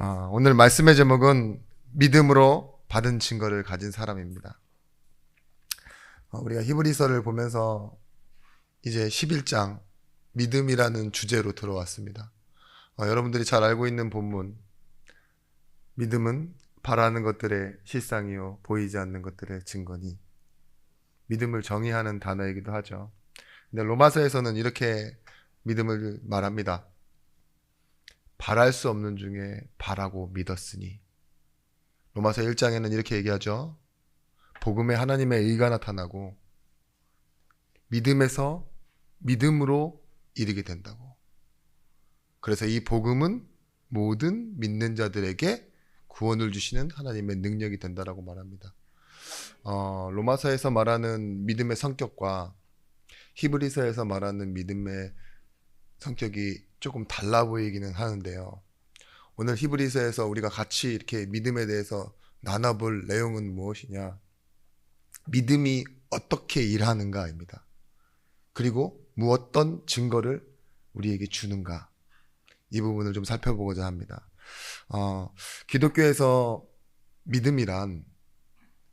오늘 말씀의 제목은 믿음으로 받은 증거를 가진 사람입니다. 우리가 히브리서를 보면서 이제 11장 믿음이라는 주제로 들어왔습니다. 여러분들이 잘 알고 있는 본문, 믿음은 바라는 것들의 실상이요 보이지 않는 것들의 증거니, 믿음을 정의하는 단어이기도 하죠. 근데 로마서에서는 이렇게 믿음을 말합니다. 바랄 수 없는 중에 바라고 믿었으니. 로마서 1장에는 이렇게 얘기하죠. 복음에 하나님의 의가 나타나고 믿음에서 믿음으로 이르게 된다고. 그래서 이 복음은 모든 믿는 자들에게 구원을 주시는 하나님의 능력이 된다라고 말합니다. 로마서에서 말하는 믿음의 성격과 히브리서에서 말하는 믿음의 성격이 조금 달라 보이기는 하는데요. 오늘 히브리서에서 우리가 같이 이렇게 믿음에 대해서 나눠볼 내용은 무엇이냐? 믿음이 어떻게 일하는가입니다. 그리고 무엇떤 증거를 우리에게 주는가? 이 부분을 좀 살펴보고자 합니다. 기독교에서 믿음이란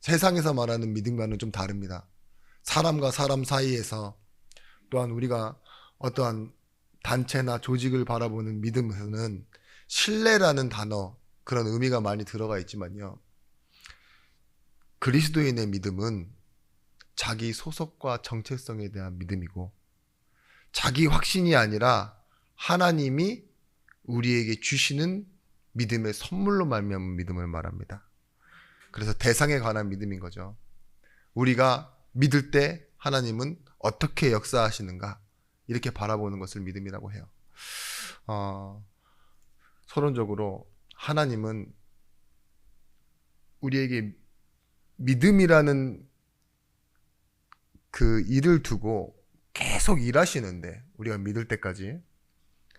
세상에서 말하는 믿음과는 좀 다릅니다. 사람과 사람 사이에서, 또한 우리가 어떠한 단체나 조직을 바라보는 믿음에서는 신뢰라는 단어, 그런 의미가 많이 들어가 있지만요. 그리스도인의 믿음은 자기 소속과 정체성에 대한 믿음이고, 자기 확신이 아니라 하나님이 우리에게 주시는 믿음의 선물로 말미암은 믿음을 말합니다. 그래서 대상에 관한 믿음인 거죠. 우리가 믿을 때 하나님은 어떻게 역사하시는가, 이렇게 바라보는 것을 믿음이라고 해요. 서론적으로 하나님은 우리에게 믿음이라는 그 일을 두고 계속 일하시는데, 우리가 믿을 때까지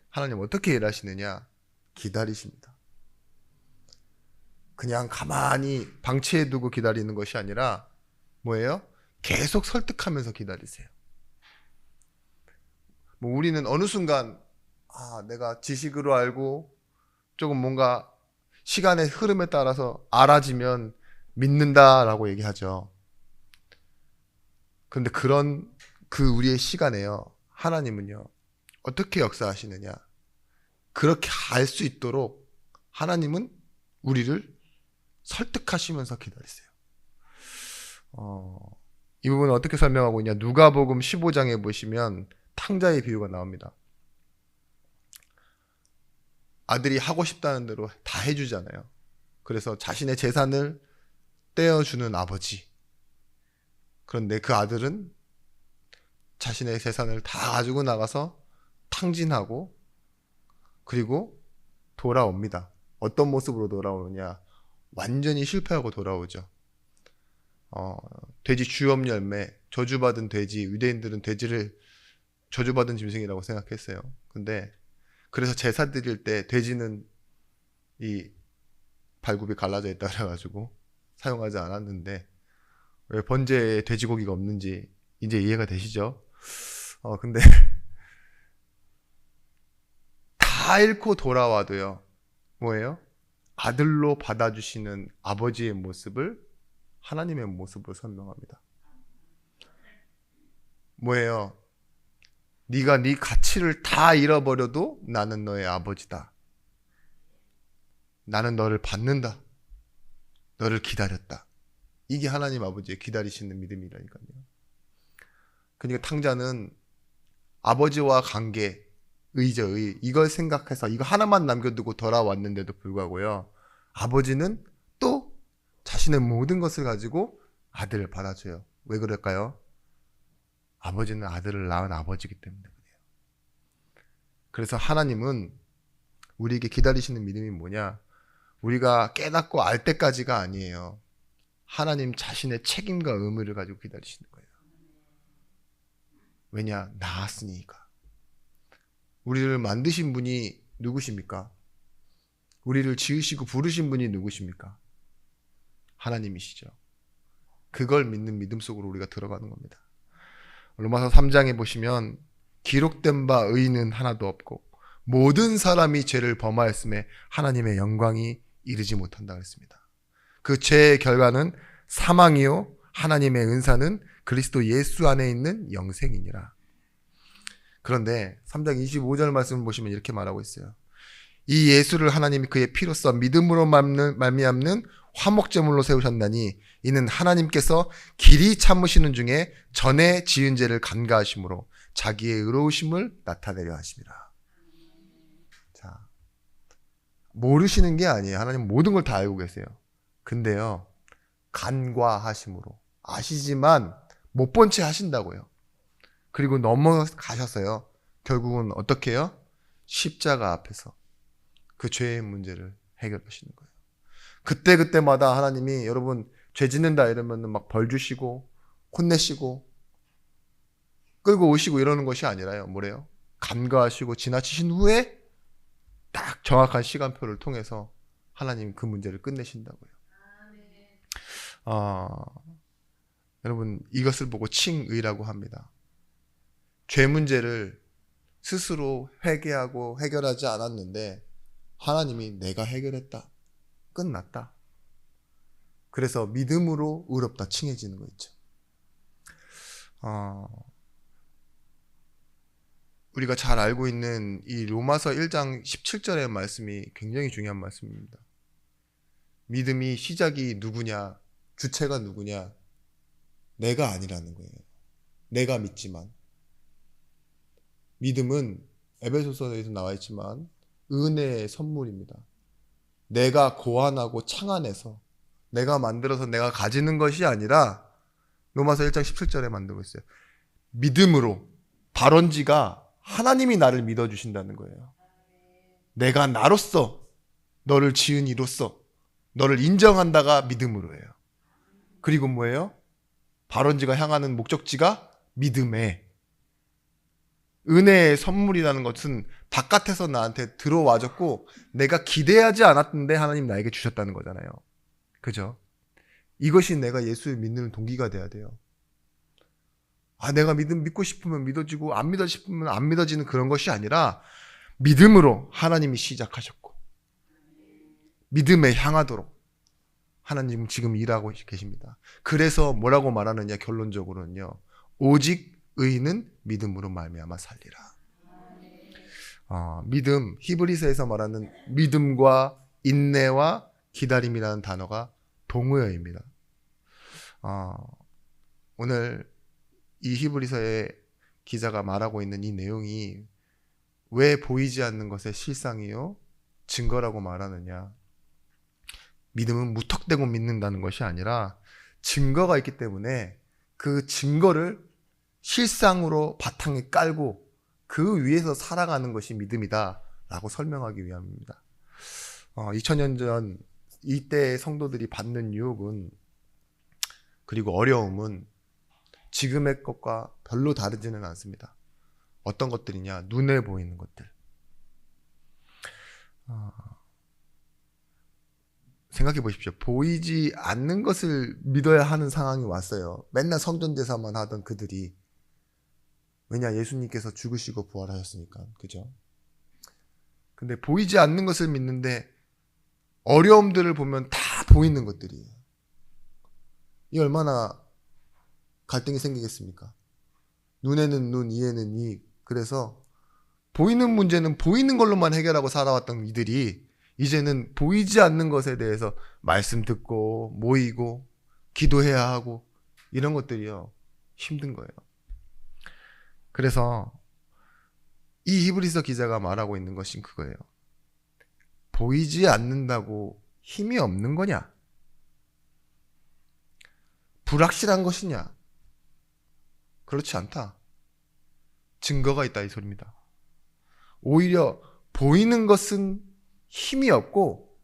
하나님 어떻게 일하시느냐? 기다리십니다. 그냥 가만히 방치해 두고 기다리는 것이 아니라 뭐예요? 계속 설득하면서 기다리세요. 우리는 어느 순간 내가 지식으로 알고 조금 뭔가 시간의 흐름에 따라서 알아지면 믿는다라고 얘기하죠. 그런데 그런 우리의 시간에요, 하나님은요 어떻게 역사하시느냐? 그렇게 알 수 있도록 하나님은 우리를 설득하시면서 기다리세요. 이 부분은 어떻게 설명하고 있냐? 누가복음 15장에 보시면 탕자의 비유가 나옵니다. 아들이 하고 싶다는 대로 다 해주잖아요. 그래서 자신의 재산을 떼어주는 아버지. 그런데 그 아들은 자신의 재산을 다 가지고 나가서 탕진하고 그리고 돌아옵니다. 어떤 모습으로 돌아오느냐? 완전히 실패하고 돌아오죠. 돼지 주염 열매, 저주받은 돼지, 유대인들은 돼지를 저주받은 짐승이라고 생각했어요. 근데 그래서 제사 드릴 때 돼지는 이 발굽이 갈라져 있다 그래가지고 사용하지 않았는데, 왜 번제에 돼지고기가 없는지 이제 이해가 되시죠? 근데 다 잃고 돌아와도요, 뭐예요? 아들로 받아주시는 아버지의 모습을 하나님의 모습으로 설명합니다. 뭐예요? 네가 네 가치를 다 잃어버려도 나는 너의 아버지다. 나는 너를 받는다. 너를 기다렸다. 이게 하나님 아버지의 기다리시는 믿음이라니까요. 그러니까 탕자는 아버지와 관계, 의, 이걸 생각해서 이거 하나만 남겨두고 돌아왔는데도 불구하고요, 아버지는 또 자신의 모든 것을 가지고 아들을 받아줘요. 왜 그럴까요? 아버지는 아들을 낳은 아버지이기 때문에 그래요. 그래서 하나님은 우리에게 기다리시는 믿음이 뭐냐? 우리가 깨닫고 알 때까지가 아니에요. 하나님 자신의 책임과 의무를 가지고 기다리시는 거예요. 왜냐? 낳았으니까. 우리를 만드신 분이 누구십니까? 우리를 지으시고 부르신 분이 누구십니까? 하나님이시죠. 그걸 믿는 믿음 속으로 우리가 들어가는 겁니다. 로마서 3장에 보시면 기록된 바 의인은 하나도 없고 모든 사람이 죄를 범하였음에 하나님의 영광이 이르지 못한다 그랬습니다. 그 죄의 결과는 사망이요 하나님의 은사는 그리스도 예수 안에 있는 영생이니라. 그런데 3장 25절 말씀을 보시면 이렇게 말하고 있어요. 이 예수를 하나님이 그의 피로써 믿음으로 말미암는 화목제물로 세우셨나니 이는 하나님께서 길이 참으시는 중에 전에 지은 죄를 간과하심으로 자기의 의로우심을 나타내려 하심이라. 자, 모르시는 게 아니에요. 하나님 모든 걸 다 알고 계세요. 근데요, 간과하심으로 아시지만 못 본 채 하신다고요. 그리고 넘어가셨어요. 결국은 어떻게 해요? 십자가 앞에서 그 죄의 문제를 해결하시는 거예요. 그때마다 하나님이 여러분 죄 짓는다 이러면 막 벌 주시고 혼내시고 끌고 오시고 이러는 것이 아니라요. 뭐래요? 간과하시고 지나치신 후에 딱 정확한 시간표를 통해서 하나님 그 문제를 끝내신다고요. 여러분 이것을 보고 칭의라고 합니다. 죄 문제를 스스로 회개하고 해결하지 않았는데 하나님이 내가 해결했다. 끝났다. 그래서 믿음으로 의롭다 칭해지는 거 있죠. 우리가 잘 알고 있는 이 로마서 1장 17절의 말씀이 굉장히 중요한 말씀입니다. 믿음이 시작이 누구냐, 주체가 누구냐, 내가 아니라는 거예요. 내가 믿지만. 믿음은 에베소서에도 나와 있지만 은혜의 선물입니다. 내가 고안하고 창안해서 내가 만들어서 내가 가지는 것이 아니라 로마서 1장 17절에 만들고 있어요. 믿음으로 발원지가 하나님이 나를 믿어주신다는 거예요. 내가 나로서 너를 지은 이로써 너를 인정한다가 믿음으로예요. 그리고 뭐예요? 발원지가 향하는 목적지가 믿음에 은혜의 선물이라는 것은 바깥에서 나한테 들어와줬고 내가 기대하지 않았는데 하나님 나에게 주셨다는 거잖아요. 그죠? 이것이 내가 예수를 믿는 동기가 돼야 돼요. 내가 믿고 싶으면 믿어지고 안 믿어 싶으면 안 믿어지는 그런 것이 아니라 믿음으로 하나님이 시작하셨고 믿음에 향하도록 하나님은 지금 일하고 계십니다. 그래서 뭐라고 말하느냐 결론적으로는요. 오직 의인은 믿음으로 말미암아 살리라. 믿음, 히브리서에서 말하는 믿음과 인내와 기다림이라는 단어가 동의어입니다. 오늘 이 히브리서의 기자가 말하고 있는 이 내용이 왜 보이지 않는 것의 실상이요? 증거라고 말하느냐? 믿음은 무턱대고 믿는다는 것이 아니라 증거가 있기 때문에 그 증거를 실상으로 바탕에 깔고 그 위에서 살아가는 것이 믿음이다 라고 설명하기 위함입니다. 2000년 전 이때 성도들이 받는 유혹은 그리고 어려움은 지금의 것과 별로 다르지는 않습니다. 어떤 것들이냐? 눈에 보이는 것들. 생각해 보십시오. 보이지 않는 것을 믿어야 하는 상황이 왔어요. 맨날 성전제사만 하던 그들이. 왜냐? 예수님께서 죽으시고 부활하셨으니까. 그죠? 근데 보이지 않는 것을 믿는데 어려움들을 보면 다 보이는 것들이에요. 이 얼마나 갈등이 생기겠습니까? 눈에는 눈, 이에는 이. 그래서 보이는 문제는 보이는 걸로만 해결하고 살아왔던 이들이 이제는 보이지 않는 것에 대해서 말씀 듣고 모이고 기도해야 하고 이런 것들이요. 힘든 거예요. 그래서 이 히브리서 기자가 말하고 있는 것은 그거예요. 보이지 않는다고 힘이 없는 거냐? 불확실한 것이냐? 그렇지 않다. 증거가 있다 이 소리입니다. 오히려 보이는 것은 힘이 없고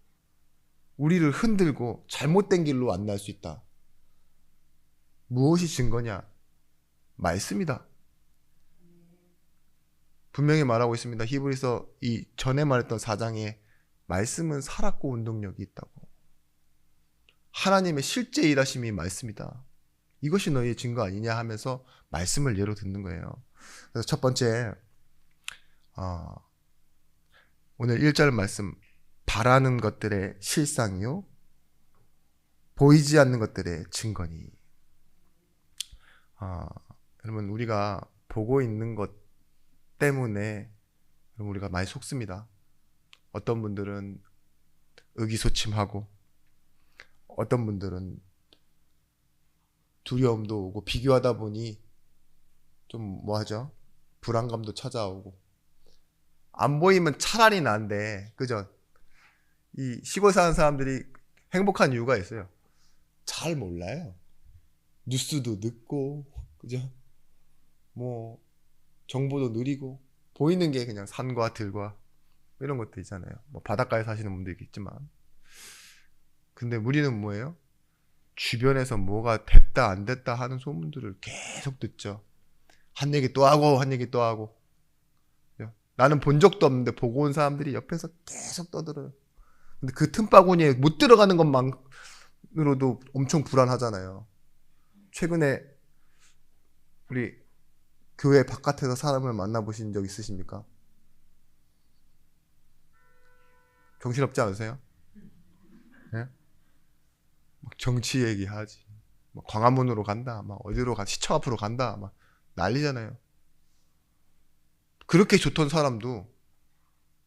우리를 흔들고 잘못된 길로 안내할 수 있다. 무엇이 증거냐? 말씀이다. 분명히 말하고 있습니다. 히브리서 이 전에 말했던 4장에 말씀은 살았고 운동력이 있다고. 하나님의 실제 일하심이 말씀이다. 이것이 너희의 증거 아니냐 하면서 말씀을 예로 듣는 거예요. 그래서 첫 번째 오늘 1절 말씀, 바라는 것들의 실상이요 보이지 않는 것들의 증거니. 여러분, 우리가 보고 있는 것 때문에 우리가 많이 속습니다. 어떤 분들은 의기소침하고, 어떤 분들은 두려움도 오고, 비교하다 보니 좀 뭐하죠? 불안감도 찾아오고. 안 보이면 차라리 난데, 그죠? 이 시골 사는 사람들이 행복한 이유가 있어요. 잘 몰라요. 뉴스도 늦고, 그죠? 뭐 정보도 느리고, 보이는 게 그냥 산과 들과 이런 것도 있잖아요. 뭐 바닷가에 사시는 분도 있겠지만, 근데 우리는 뭐예요? 주변에서 뭐가 됐다 안 됐다 하는 소문들을 계속 듣죠. 한 얘기 또 하고 한 얘기 또 하고. 나는 본 적도 없는데 보고 온 사람들이 옆에서 계속 떠들어요. 근데 그 틈바구니에 못 들어가는 것만으로도 엄청 불안하잖아요. 최근에 우리 교회 바깥에서 사람을 만나보신 적 있으십니까? 정신없지 않으세요? 네? 막 정치 얘기하지. 막 광화문으로 간다. 막 어디로 가, 시청 앞으로 간다. 막 난리잖아요. 그렇게 좋던 사람도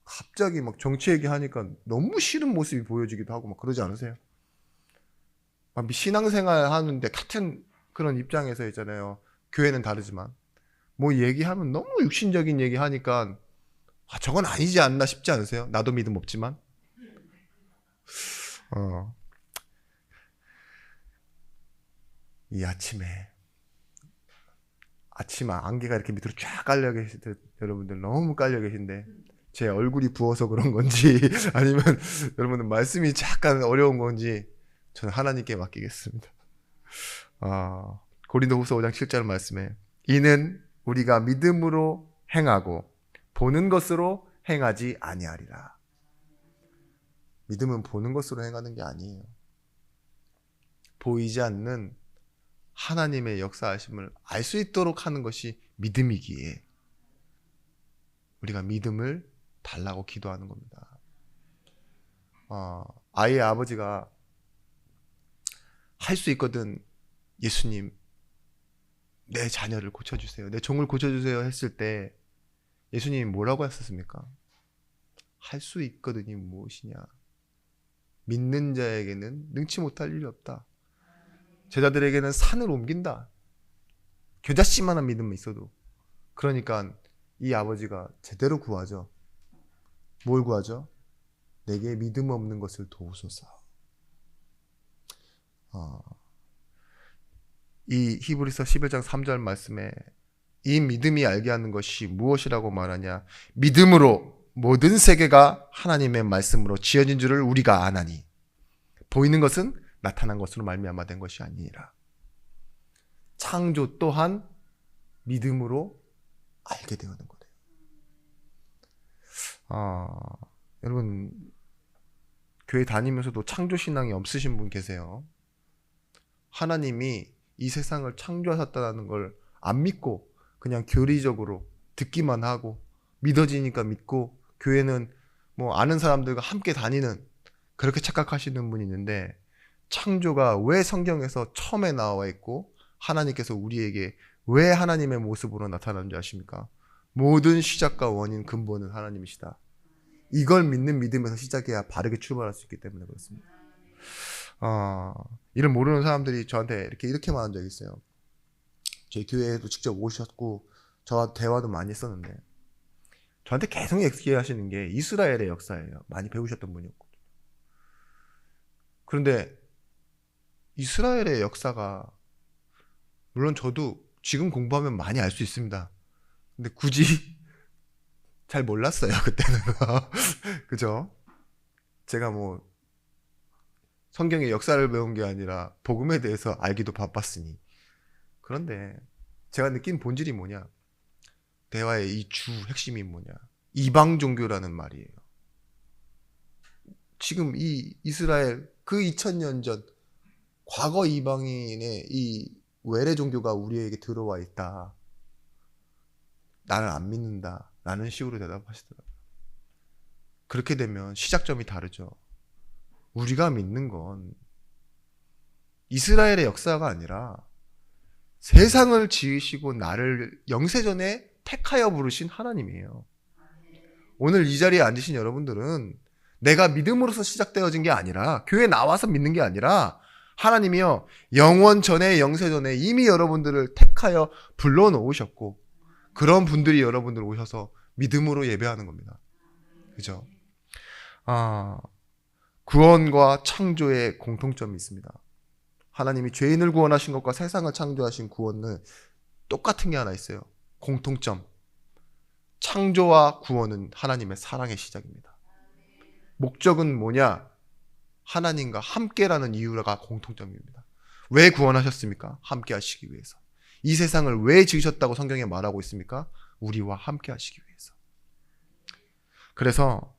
갑자기 막 정치 얘기하니까 너무 싫은 모습이 보여지기도 하고 막 그러지 않으세요? 막 신앙생활 하는데 같은 그런 입장에서 있잖아요. 교회는 다르지만 뭐 얘기하면 너무 육신적인 얘기 하니까 저건 아니지 않나 싶지 않으세요? 나도 믿음 없지만. 이 아침에 안개가 이렇게 밑으로 쫙 깔려 계실 때 여러분들 너무 깔려 계신데 제 얼굴이 부어서 그런 건지 아니면 여러분들 말씀이 잠깐 어려운 건지 저는 하나님께 맡기겠습니다. 고린도후서 5장 7절 말씀에 이는 우리가 믿음으로 행하고 보는 것으로 행하지 아니하리라. 믿음은 보는 것으로 행하는 게 아니에요. 보이지 않는 하나님의 역사하심을 알 수 있도록 하는 것이 믿음이기에 우리가 믿음을 달라고 기도하는 겁니다. 아이의 아버지가 할 수 있거든, 예수님 내 자녀를 고쳐주세요, 내 종을 고쳐주세요 했을 때 예수님이 뭐라고 했었습니까? 할 수 있거든이 무엇이냐? 믿는 자에게는 능치 못할 일이 없다. 제자들에게는 산을 옮긴다. 겨자씨만한 믿음이 있어도. 그러니까 이 아버지가 제대로 구하죠. 뭘 구하죠? 내게 믿음 없는 것을 도우소서. 이 히브리서 11장 3절 말씀에 이 믿음이 알게 하는 것이 무엇이라고 말하냐? 믿음으로 모든 세계가 하나님의 말씀으로 지어진 줄을 우리가 아나니 보이는 것은 나타난 것으로 말미암아 된 것이 아니니라. 창조 또한 믿음으로 알게 되는 거예요. 여러분 교회 다니면서도 창조 신앙이 없으신 분 계세요. 하나님이 이 세상을 창조하셨다는 걸 안 믿고 그냥 교리적으로 듣기만 하고 믿어지니까 믿고 교회는 뭐 아는 사람들과 함께 다니는 그렇게 착각하시는 분이 있는데 창조가 왜 성경에서 처음에 나와 있고 하나님께서 우리에게 왜 하나님의 모습으로 나타나는지 아십니까? 모든 시작과 원인 근본은 하나님이시다. 이걸 믿는 믿음에서 시작해야 바르게 출발할 수 있기 때문에 그렇습니다. 이를 모르는 사람들이 저한테 이렇게 말한 적이 있어요. 저희 교회에도 직접 오셨고 저와 대화도 많이 했었는데 저한테 계속 얘기하시는 게 이스라엘의 역사예요. 많이 배우셨던 분이었거든요. 그런데 이스라엘의 역사가 물론 저도 지금 공부하면 많이 알 수 있습니다. 근데 굳이 잘 몰랐어요 그때는. 그죠? 제가 뭐 성경의 역사를 배운 게 아니라 복음에 대해서 알기도 바빴으니. 그런데 제가 느낀 본질이 뭐냐? 대화의 이 주 핵심이 뭐냐? 이방 종교라는 말이에요. 지금 이 이스라엘 그 2000년 전 과거 이방인의 이 외래 종교가 우리에게 들어와 있다. 나를 안 믿는다. 라는 식으로 대답하시더라고요. 그렇게 되면 시작점이 다르죠. 우리가 믿는 건 이스라엘의 역사가 아니라 세상을 지으시고 나를 영세전에 택하여 부르신 하나님이에요. 오늘 이 자리에 앉으신 여러분들은 내가 믿음으로서 시작되어진 게 아니라, 교회에 나와서 믿는 게 아니라, 하나님이요 영원 전에 영세전에 이미 여러분들을 택하여 불러놓으셨고, 그런 분들이 여러분들 오셔서 믿음으로 예배하는 겁니다. 그죠? 구원과 창조의 공통점이 있습니다. 하나님이 죄인을 구원하신 것과 세상을 창조하신 구원은 똑같은 게 하나 있어요. 공통점. 창조와 구원은 하나님의 사랑의 시작입니다. 목적은 뭐냐? 하나님과 함께라는 이유가 공통점입니다. 왜 구원하셨습니까? 함께 하시기 위해서. 이 세상을 왜 지으셨다고 성경에 말하고 있습니까? 우리와 함께 하시기 위해서. 그래서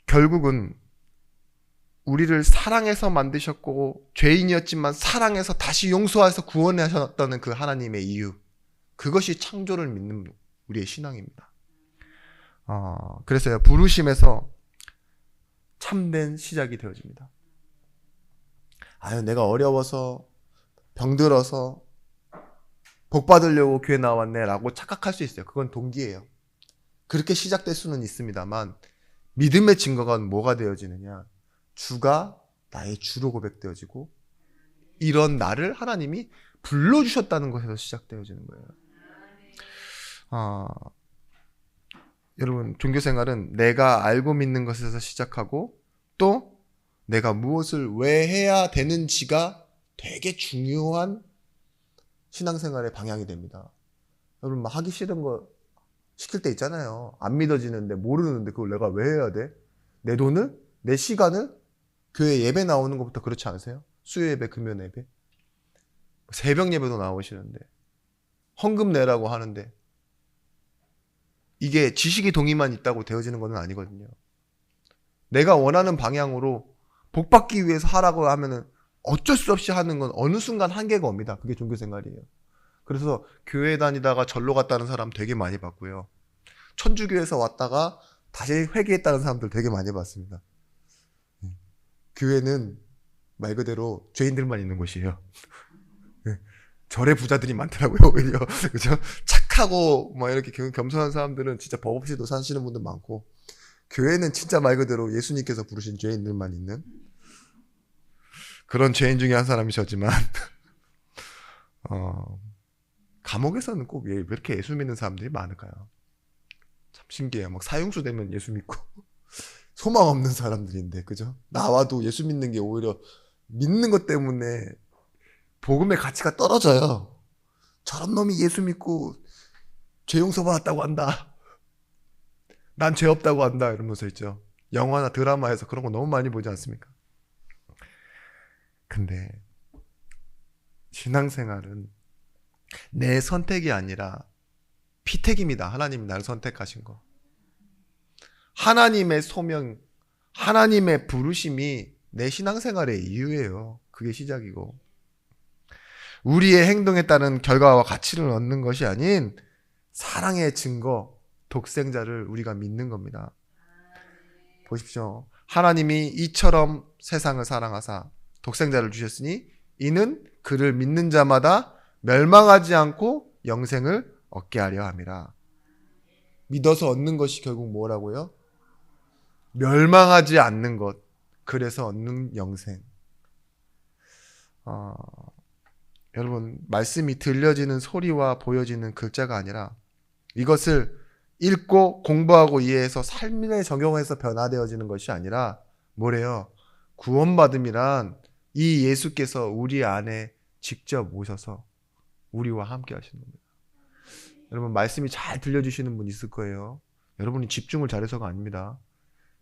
결국은 우리를 사랑해서 만드셨고 죄인이었지만 사랑해서 다시 용서해서 구원하셨다는 그 하나님의 이유, 그것이 창조를 믿는 우리의 신앙입니다. 그래서요, 부르심에서 참된 시작이 되어집니다. 내가 어려워서 병들어서 복 받으려고 교회 나왔네 라고 착각할 수 있어요. 그건 동기예요. 그렇게 시작될 수는 있습니다만, 믿음의 증거가 뭐가 되어지느냐? 주가 나의 주로 고백되어지고 이런 나를 하나님이 불러주셨다는 것에서 시작되어지는 거예요. 여러분, 종교생활은 내가 알고 믿는 것에서 시작하고 또 내가 무엇을 왜 해야 되는지가 되게 중요한 신앙생활의 방향이 됩니다. 여러분, 막 하기 싫은 거 시킬 때 있잖아요. 안 믿어지는데, 모르는데 그걸 내가 왜 해야 돼? 내 돈을? 내 시간을? 교회 예배 나오는 것부터 그렇지 않으세요? 수요 예배, 금요 예배, 새벽 예배도 나오시는데 헌금 내라고 하는데 이게 지식이 동의만 있다고 되어지는 건 아니거든요. 내가 원하는 방향으로 복 받기 위해서 하라고 하면은 어쩔 수 없이 하는 건 어느 순간 한계가 옵니다. 그게 종교생활이에요. 그래서 교회 다니다가 절로 갔다는 사람 되게 많이 봤고요. 천주교에서 왔다가 다시 회개했다는 사람들 되게 많이 봤습니다. 교회는 말 그대로 죄인들만 있는 곳이에요. 절에 부자들이 많더라고요, 오히려. 그죠? 착하고, 이렇게 겸손한 사람들은 진짜 법 없이도 사시는 분들 많고, 교회는 진짜 말 그대로 예수님께서 부르신 죄인들만 있는 그런 죄인 중에 한 사람이셨지만, 감옥에서는 꼭 왜 이렇게 예수 믿는 사람들이 많을까요? 참 신기해요. 막 사형수 되면 예수 믿고, 소망 없는 사람들인데, 그죠? 나와도 예수 믿는 게 오히려 믿는 것 때문에 복음의 가치가 떨어져요. 저런 놈이 예수 믿고 죄 용서 받았다고 한다. 난 죄 없다고 한다. 이러면서 있죠. 영화나 드라마에서 그런 거 너무 많이 보지 않습니까? 근데 신앙생활은 내 선택이 아니라 피택입니다. 하나님이 나를 선택하신 거. 하나님의 소명, 하나님의 부르심이 내 신앙생활의 이유예요. 그게 시작이고, 우리의 행동에 따른 결과와 가치를 얻는 것이 아닌 사랑의 증거, 독생자를 우리가 믿는 겁니다. 보십시오. 하나님이 이처럼 세상을 사랑하사 독생자를 주셨으니 이는 그를 믿는 자마다 멸망하지 않고 영생을 얻게 하려 함이라. 믿어서 얻는 것이 결국 뭐라고요? 멸망하지 않는 것, 그래서 얻는 영생. 여러분, 말씀이 들려지는 소리와 보여지는 글자가 아니라 이것을 읽고 공부하고 이해해서 삶에 적용해서 변화되어지는 것이 아니라 뭐래요? 구원받음이란 이 예수께서 우리 안에 직접 오셔서 우리와 함께 하시는 겁니다. 여러분, 말씀이 잘 들려주시는 분 있을 거예요. 여러분이 집중을 잘해서가 아닙니다.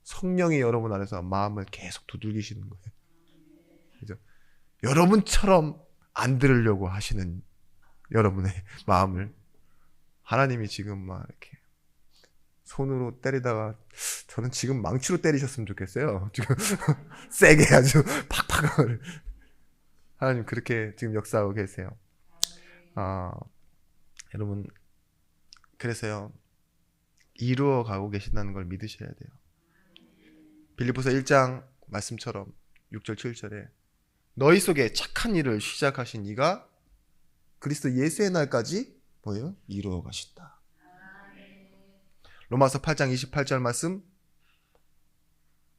성령이 여러분 안에서 마음을 계속 두들기시는 거예요. 그죠? 여러분처럼 안 들으려고 하시는 여러분의 마음을 하나님이 지금 막 이렇게 손으로 때리다가, 저는 지금 망치로 때리셨으면 좋겠어요. 지금 세게 아주 팍팍. 하나님 그렇게 지금 역사하고 계세요. 여러분, 그래서요, 이루어 가고 계신다는 걸 믿으셔야 돼요. 빌립보서 1장 말씀처럼 6절 7절에 너희 속에 착한 일을 시작하신 이가 그리스도 예수의 날까지 뭐예요? 이루어 가신다. 로마서 8장 28절 말씀,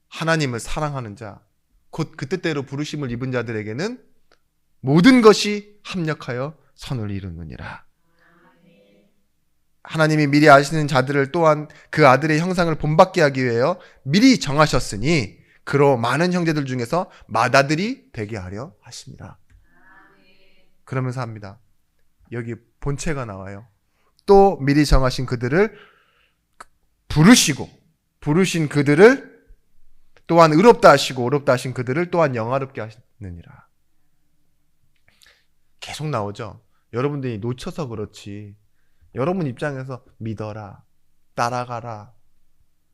하나님을 사랑하는 자, 곧 그 뜻대로 부르심을 입은 자들에게는 모든 것이 합력하여 선을 이루느니라. 하나님이 미리 아시는 자들을 또한 그 아들의 형상을 본받게 하기 위하여 미리 정하셨으니 그로 많은 형제들 중에서 맏아들이 되게 하려 하십니다. 그러면서 합니다. 여기 본체가 나와요. 또 미리 정하신 그들을 부르신 그들을 또한 의롭다 하시고 의롭다 하신 그들을 또한 영화롭게 하시느니라. 계속 나오죠. 여러분들이 놓쳐서 그렇지. 여러분 입장에서 믿어라, 따라가라,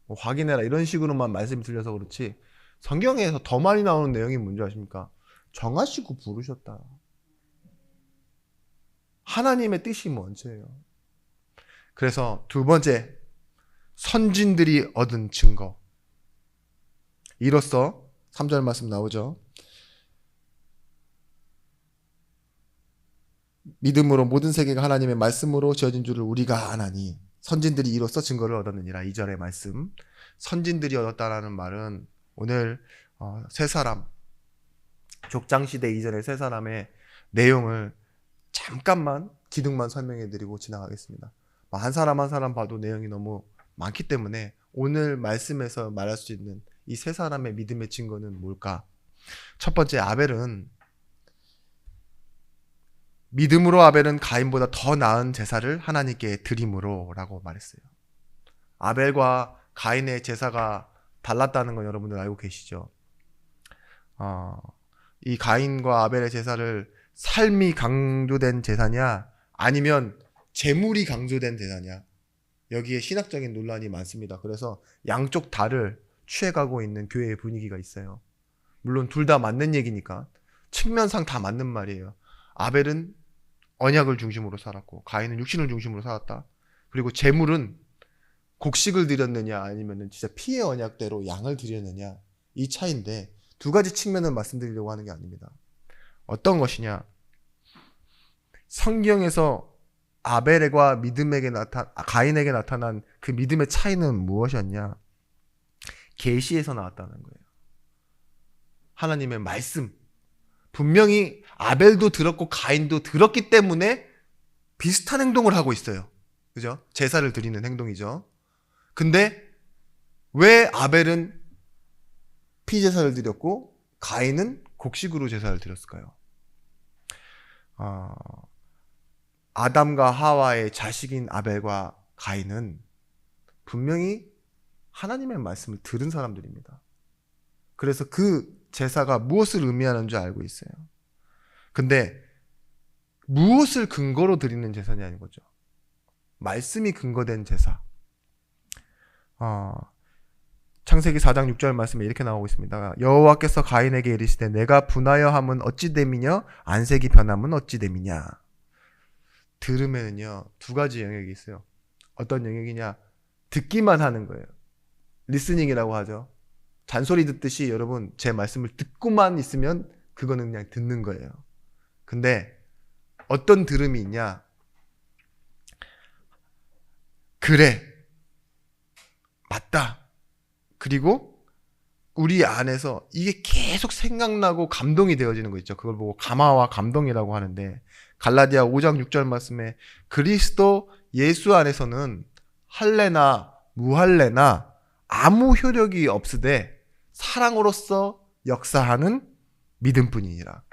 뭐 확인해라 이런 식으로만 말씀이 들려서 그렇지 성경에서 더 많이 나오는 내용이 뭔지 아십니까? 정하시고 부르셨다. 하나님의 뜻이 먼저예요. 그래서 두 번째, 선진들이 얻은 증거. 이로써 3절 말씀 나오죠. 믿음으로 모든 세계가 하나님의 말씀으로 지어진 줄을 우리가 아나니 선진들이 이로써 증거를 얻었느니라. 2절의 말씀. 선진들이 얻었다라는 말은 오늘 세 사람, 족장시대 이전의 세 사람의 내용을 잠깐만 기둥만 설명해드리고 지나가겠습니다. 한 사람 한 사람 봐도 내용이 너무 많기 때문에 오늘 말씀에서 말할 수 있는 이 세 사람의 믿음의 증거는 뭘까? 첫 번째, 아벨은 믿음으로 아벨은 가인보다 더 나은 제사를 하나님께 드림으로 라고 말했어요. 아벨과 가인의 제사가 달랐다는 건 여러분들 알고 계시죠? 이 가인과 아벨의 제사를 삶이 강조된 제사냐 아니면 재물이 강조된 제사냐, 여기에 신학적인 논란이 많습니다. 그래서 양쪽 다를 취해가고 있는 교회의 분위기가 있어요. 물론 둘 다 맞는 얘기니까 측면상 다 맞는 말이에요. 아벨은 언약을 중심으로 살았고 가인은 육신을 중심으로 살았다. 그리고 제물은 곡식을 드렸느냐 아니면 진짜 피의 언약대로 양을 드렸느냐, 이 차이인데 두 가지 측면을 말씀드리려고 하는 게 아닙니다. 어떤 것이냐, 성경에서 아벨과 가인에게 나타난 그 믿음의 차이는 무엇이었냐? 계시에서 나왔다는 거예요. 하나님의 말씀. 분명히 아벨도 들었고 가인도 들었기 때문에 비슷한 행동을 하고 있어요. 그죠? 제사를 드리는 행동이죠. 근데 왜 아벨은 피제사를 드렸고 가인은 곡식으로 제사를 드렸을까요? 아담과 하와의 자식인 아벨과 가인은 분명히 하나님의 말씀을 들은 사람들입니다. 그래서 그 제사가 무엇을 의미하는 줄 알고 있어요. 근데 무엇을 근거로 드리는 제사냐는 거죠. 말씀이 근거된 제사. 창세기 4장 6절 말씀에 이렇게 나오고 있습니다. 여호와께서 가인에게 이르시되 내가 분하여 함은 어찌 됨이냐 안색이 변함은 어찌 됨이냐. 들으면요 두 가지 영역이 있어요. 어떤 영역이냐, 듣기만 하는 거예요. 리스닝이라고 하죠. 잔소리 듣듯이 여러분 제 말씀을 듣고만 있으면 그거는 그냥 듣는 거예요. 근데 어떤 들음이 있냐, 그래, 맞다, 그리고 우리 안에서 이게 계속 생각나고 감동이 되어지는 거 있죠. 그걸 보고 감화와 감동이라고 하는데, 갈라디아 5장 6절 말씀에 그리스도 예수 안에서는 할례나 무할례나 아무 효력이 없으되 사랑으로서 역사하는 믿음뿐이니라.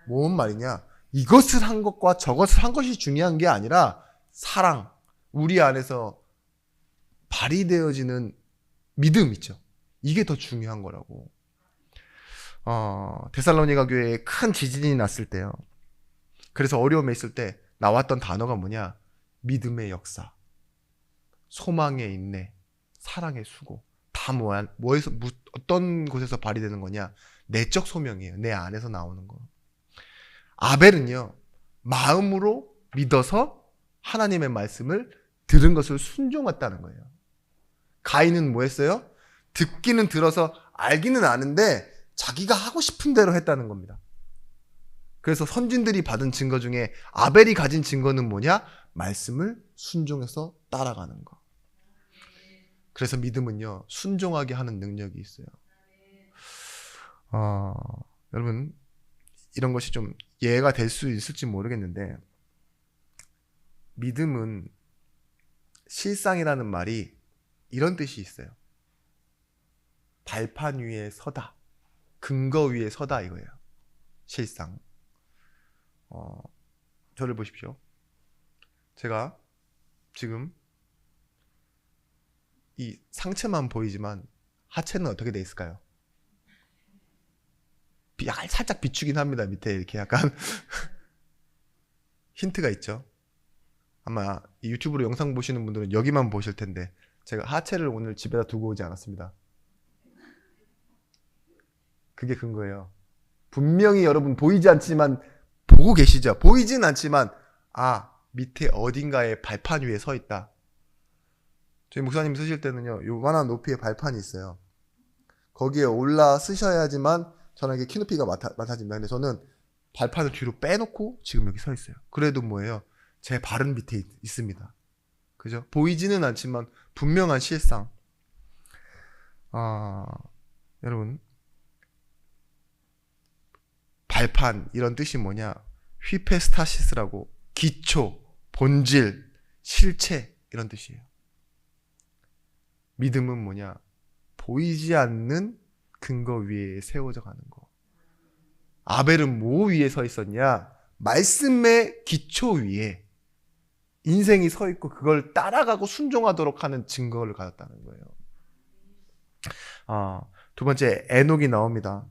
뭔 말이냐, 이것을 한 것과 저것을 한 것이 중요한 게 아니라 사랑, 우리 안에서 발휘되어지는 믿음 있죠. 이게 더 중요한 거라고. 데살로니가 교회에 큰 지진이 났을 때요. 그래서 어려움에 있을 때 나왔던 단어가 뭐냐? 믿음의 역사, 소망의 인내, 사랑의 수고. 다 어떤 곳에서 발휘되는 거냐? 내적 소명이에요. 내 안에서 나오는 거. 아벨은요, 마음으로 믿어서 하나님의 말씀을 들은 것을 순종했다는 거예요. 가인은 뭐 했어요? 듣기는 들어서 알기는 아는데 자기가 하고 싶은 대로 했다는 겁니다. 그래서 선진들이 받은 증거 중에 아벨이 가진 증거는 뭐냐? 말씀을 순종해서 따라가는 거. 그래서 믿음은요, 순종하게 하는 능력이 있어요. 여러분, 이런 것이 좀 이해가 될 수 있을지 모르겠는데, 믿음은 실상이라는 말이 이런 뜻이 있어요. 발판 위에 서다, 근거 위에 서다 이거예요. 실상. 저를 보십시오. 제가 지금 이 상체만 보이지만 하체는 어떻게 돼 있을까요? 약간 살짝 비추긴 합니다. 밑에 이렇게 약간 힌트가 있죠. 아마 이 유튜브로 영상 보시는 분들은 여기만 보실 텐데 제가 하체를 오늘 집에다 두고 오지 않았습니다. 그게 근거예요. 분명히 여러분 보이지 않지만 보고 계시죠? 보이진 않지만 밑에 어딘가에 발판 위에 서 있다. 저희 목사님 쓰실 때는요, 요만한 높이의 발판이 있어요. 거기에 올라 쓰셔야지만 저는 이게 키높이가 맞아집니다. 근데 저는 발판을 뒤로 빼놓고 지금 여기 서 있어요. 그래도 뭐예요? 제 발은 밑에 있습니다. 그죠? 보이지는 않지만 분명한 실상. 여러분, 발판 이런 뜻이 뭐냐? 휘페스타시스라고 기초, 본질, 실체 이런 뜻이에요. 믿음은 뭐냐? 보이지 않는 근거 위에 세워져 가는 거. 아벨은 뭐 위에 서 있었냐? 말씀의 기초 위에 인생이 서 있고 그걸 따라가고 순종하도록 하는 증거를 가졌다는 거예요. 두 번째, 에녹이 나옵니다.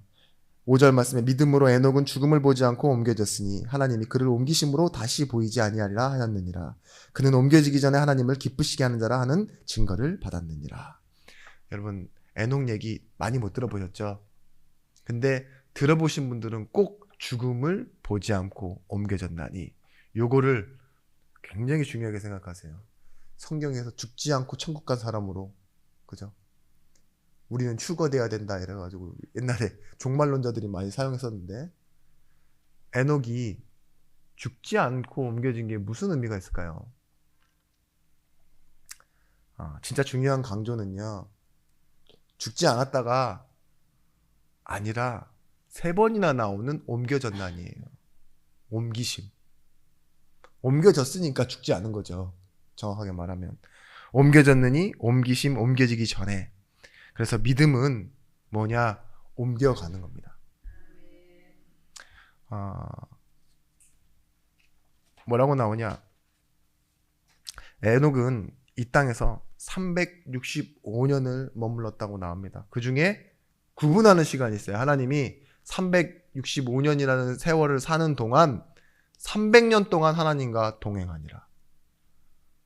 5절 말씀에 믿음으로 에녹은 죽음을 보지 않고 옮겨졌으니 하나님이 그를 옮기심으로 다시 보이지 아니하리라 하였느니라. 그는 옮겨지기 전에 하나님을 기쁘시게 하는 자라 하는 증거를 받았느니라. 여러분, 에녹 얘기 많이 못 들어보셨죠? 근데 들어보신 분들은 꼭 죽음을 보지 않고 옮겨졌나니 요거를 굉장히 중요하게 생각하세요. 성경에서 죽지 않고 천국 간 사람으로, 그죠? 우리는 휴거돼야 된다 이래가지고 옛날에 종말론자들이 많이 사용했었는데, 에녹이 죽지 않고 옮겨진 게 무슨 의미가 있을까요? 진짜 중요한 강조는요, 죽지 않았다가 아니라 3번이나 나오는 옮겨졌나니에요. 옮기심. 옮겨졌으니까 죽지 않은 거죠. 정확하게 말하면. 옮겨졌느니 옮기심, 옮겨지기 전에. 그래서 믿음은 뭐냐? 옮겨가는 겁니다. 뭐라고 나오냐? 에녹은 이 땅에서 365년을 머물렀다고 나옵니다. 그 중에 구분하는 시간이 있어요. 하나님이 365년이라는 세월을 사는 동안 300년 동안 하나님과 동행하니라.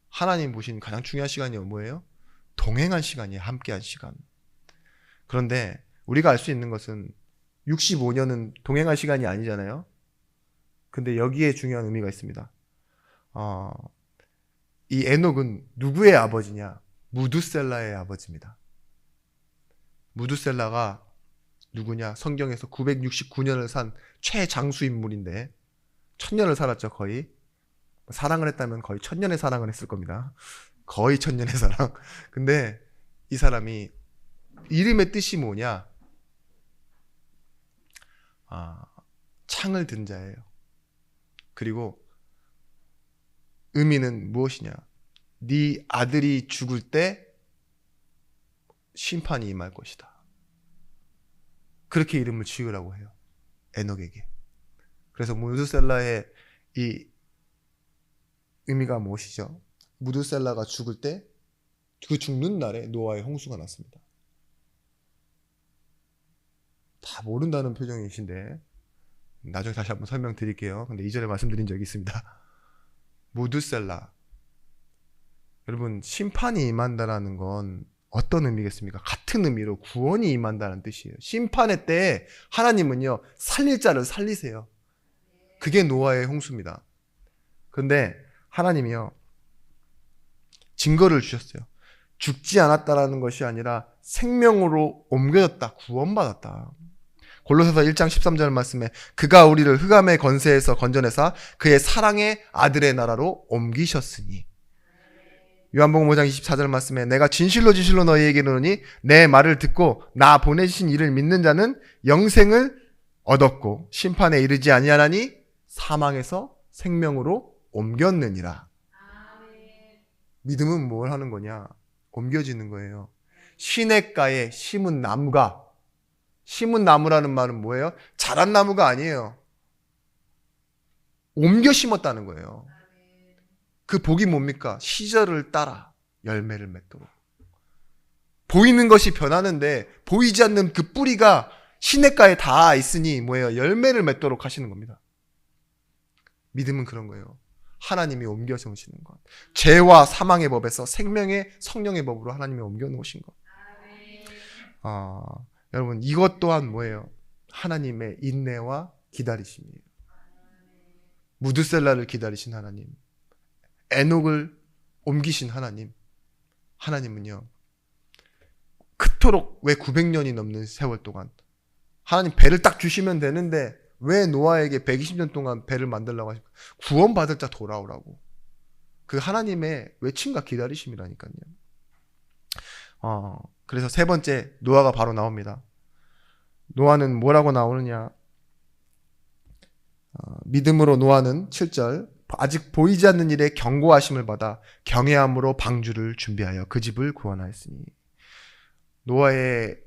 하나님 보신 가장 중요한 시간이 뭐예요? 동행한 시간이에요. 함께한 시간. 그런데 우리가 알 수 있는 것은 65년은 동행한 시간이 아니잖아요. 근데 여기에 중요한 의미가 있습니다. 이 에녹은 누구의 아버지냐? 무두셀라의 아버지입니다. 무두셀라가 누구냐? 성경에서 969년을 산 최장수 인물인데 1000년을 살았죠. 거의. 사랑을 했다면 거의 1000년의 사랑을 했을 겁니다. 거의 1000년의 사랑. 근데 이 사람이 이름의 뜻이 뭐냐? 창을 든 자예요. 그리고 의미는 무엇이냐? 네 아들이 죽을 때 심판이 임할 것이다. 그렇게 이름을 지으라고 해요. 에녹에게. 그래서 무두셀라의 이 의미가 무엇이죠? 무두셀라가 죽을 때 그 죽는 날에 노아의 홍수가 났습니다. 다 모른다는 표정이신데 나중에 다시 한번 설명드릴게요. 근데 이전에 말씀드린 적이 있습니다. 무두셀라. 여러분, 심판이 임한다라는 건 어떤 의미겠습니까? 같은 의미로 구원이 임한다는 뜻이에요. 심판의 때에 하나님은요, 살릴 자를 살리세요. 그게 노아의 홍수입니다. 그런데 하나님이요, 증거를 주셨어요. 죽지 않았다라는 것이 아니라 생명으로 옮겨졌다. 구원받았다. 골로새서 1장 13절 말씀에 그가 우리를 흑암의 권세에서 건져내사 그의 사랑의 아들의 나라로 옮기셨으니. 요한복음 5장 24절 말씀에 내가 진실로 진실로 너희에게 이르노니 내 말을 듣고 나 보내신 이를 믿는 자는 영생을 얻었고 심판에 이르지 아니하나니 사망에서 생명으로 옮겼느니라. 믿음은 뭘 하는 거냐? 옮겨지는 거예요. 시냇가에 심은 나무가, 심은 나무라는 말은 뭐예요? 자란 나무가 아니에요. 옮겨 심었다는 거예요. 그 복이 뭡니까? 시절을 따라 열매를 맺도록. 보이는 것이 변하는데 보이지 않는 그 뿌리가 시냇가에 다 있으니 뭐예요? 열매를 맺도록 하시는 겁니다. 믿음은 그런 거예요. 하나님이 옮겨 세우시는 것. 죄와 사망의 법에서 생명의 성령의 법으로 하나님이 옮겨 놓으신 것. 여러분 이것 또한 뭐예요? 하나님의 인내와 기다리심이에요. 무드셀라를 기다리신 하나님, 에녹을 옮기신 하나님. 하나님은요 그토록 왜 900년이 넘는 세월 동안 하나님 배를 딱 주시면 되는데 왜 노아에게 120년 동안 배를 만들라고 하십니까? 구원받을 자 돌아오라고. 그 하나님의 외침과 기다리심이라니까요. 그래서 세 번째 노아가 바로 나옵니다. 노아는 뭐라고 나오느냐? 믿음으로 노아는 7절 아직 보이지 않는 일에 경고하심을 받아 경외함으로 방주를 준비하여 그 집을 구원하였으니. 노아의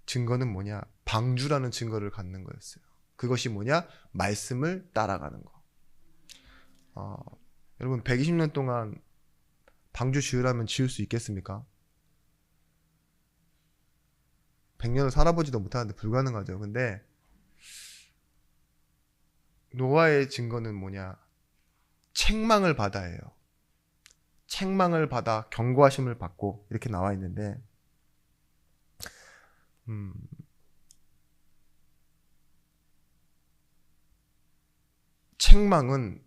증거는 뭐냐? 방주라는 증거를 갖는 거였어요. 그것이 뭐냐? 말씀을 따라가는 거. 여러분 120년 동안 방주 지으라면 지을 수 있겠습니까? 100년을 살아보지도 못하는데 불가능하죠. 근데 노아의 증거는 뭐냐? 책망을 받아예요. 책망을 받아 경고하심을 받고 이렇게 나와 있는데 책망은,